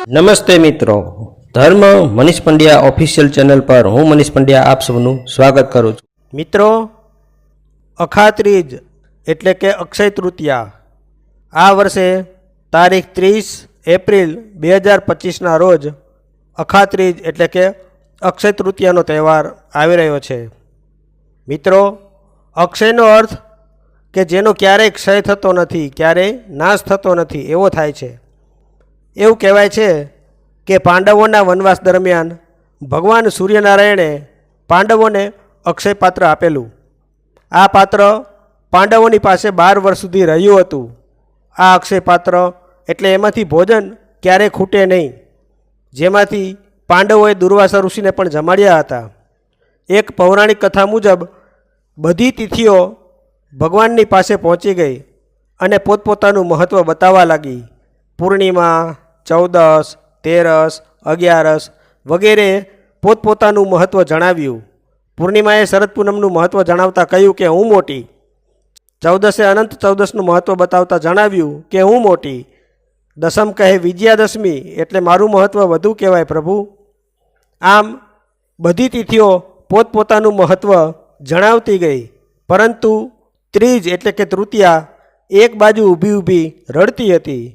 નમસ્તે મિત્રો, ધર્મ મનીષ પંડ્યા ઓફિશિયલ ચેનલ પર હું મનીષ પંડ્યા આપ સૌનું સ્વાગત કરું છું. મિત્રો, અખાત્રીજ એટલે કે અક્ષય તૃતીયા આ વર્ષે તારીખ 30 એપ્રિલ 2025ના રોજ અખાત્રીજ એટલે કે અક્ષય તૃતીયાનો તહેવાર આવી રહ્યો છે. મિત્રો, અક્ષયનો અર્થ કે જેનો ક્યારેય ક્ષય થતો નથી, ક્યારેય નાશ થતો નથી એવો થાય છે. એવું કહેવાય છે કે પાંડવોના વનવાસ દરમિયાન ભગવાન સૂર્યનારાયણે પાંડવોને અક્ષય પાત્ર આપેલું. આ પાત્ર પાંડવોની પાસે 12 વર્ષ સુધી રહ્યું હતું. આ અક્ષય પાત્ર એટલે એમાંથી ભોજન ક્યારેય ખૂટે નહીં, જેમાંથી પાંડવોએ દુર્વાસા ઋષિને પણ જમાડ્યા હતા. એક પૌરાણિક કથા મુજબ બધી તિથિઓ ભગવાનની પાસે પહોંચી ગઈ અને પોતપોતાનું મહત્ત્વ બતાવવા લાગી. પૂર્ણિમા, 14, 13, 11 વગેરે પોતપોતાનું મહત્ત્વ જણાવ્યું. પૂર્ણિમાએ શરદ પૂનમનું મહત્ત્વ જણાવતા કહ્યું કે હું મોટી. 14એ અનંત 14નું મહત્ત્વ બતાવતા જણાવ્યું કે હું મોટી. દસમ કહે વિજયાદશમી એટલે મારું મહત્ત્વ વધુ કહેવાય પ્રભુ. આમ બધી તિથિઓ પોતપોતાનું મહત્ત્વ જણાવતી ગઈ, પરંતુ ત્રીજ એટલે કે તૃતીયા એક બાજુ ઊભી ઊભી રડતી હતી.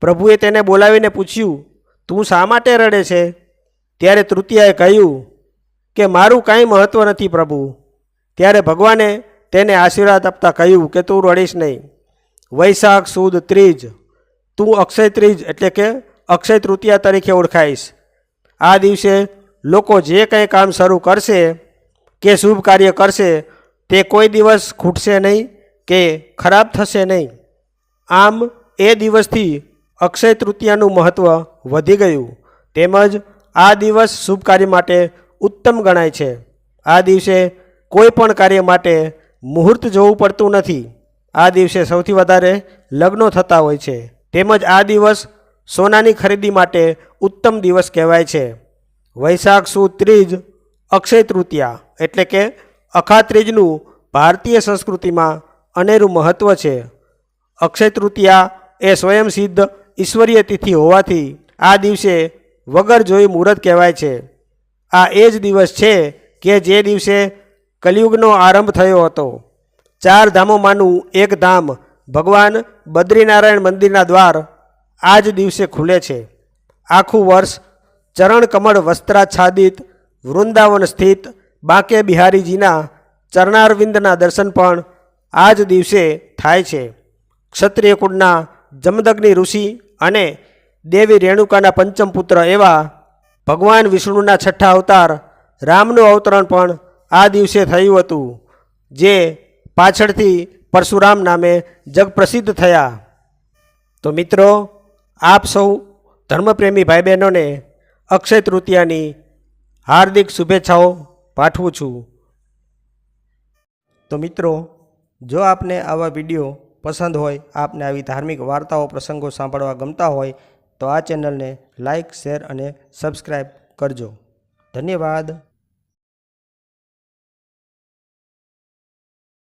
પ્રભુએ તેને બોલાવીને પૂછ્યું, તું શા માટે રડે છે? ત્યારે તૃતીયાએ કહ્યું કે મારું કાંઈ મહત્ત્વ નથી પ્રભુ. ત્યારે ભગવાને તેને આશીર્વાદ આપતા કહ્યું કે તું રડીશ નહીં. વૈશાખ સુદ ત્રીજ, તું અક્ષય ત્રીજ એટલે કે અક્ષય તૃતીયા તરીકે ઓળખાઈશ. આ દિવસે લોકો જે કંઈ કામ શરૂ કરશે કે શુભ કાર્ય કરશે તે કોઈ દિવસ ખૂટશે નહીં કે ખરાબ થશે નહીં. આમ એ દિવસથી અક્ષય તૃતીયાનું મહત્ત્વ વધી ગયું. તેમજ આ દિવસ શુભ કાર્ય માટે ઉત્તમ ગણાય છે. આ દિવસે કોઈ પણ કાર્ય માટે મુહૂર્ત જોવું પડતું નથી. આ દિવસે સૌથી વધારે લગ્નો થતા હોય છે. તેમજ આ દિવસ સોનાની ખરીદી માટે ઉત્તમ દિવસ કહેવાય છે. વૈશાખ સુદ ત્રીજ અક્ષય તૃતીયા એટલે કે અખાત્રીજનું ભારતીય સંસ્કૃતિમાં અનેરું મહત્ત્વ છે. અક્ષય તૃતીયા એ સ્વયંસિદ્ધ ઈશ્વરીય તિથિ હોવાથી આ દિવસે વગર જોઈ મુહૂર્ત કહેવાય છે. આ એ જ દિવસ છે કે જે દિવસે કલિયુગનો આરંભ થયો હતો. 4 ધામોમાંનું એક ધામ ભગવાન બદ્રીનારાયણ મંદિરના દ્વાર આ જ દિવસે ખુલે છે. આખું વર્ષ ચરણ કમળ વસ્ત્રાચ્છાદિત વૃંદાવન સ્થિત બાંકે બિહારીજીના ચરણારવિંદના દર્શન પણ આ જ દિવસે થાય છે. ક્ષત્રિય કુળના જમદગ્નિ ઋષિ અને દેવી રેણુકાના પંચમ પુત્ર એવા ભગવાન વિષ્ણુના 6ઠ્ઠા અવતાર રામનું અવતરણ પણ આ દિવસે થયું હતું, જે પાછળથી પરશુરામ નામે જગપ્રસિદ્ધ થયા. તો મિત્રો, આપ સૌ ધર્મપ્રેમી ભાઈ બહેનોને અક્ષય તૃતીયાની હાર્દિક શુભેચ્છાઓ પાઠવું છું. તો મિત્રો, જો આપને આવા વિડીયો પસંદ હોય, આપને આવી ધાર્મિક વાર્તાઓ પ્રસંગો સાંભળવા ગમતા હોય તો આ ચેનલને લાઇક, શેર અને સબસ્ક્રાઈબ કરજો. ધન્યવાદ.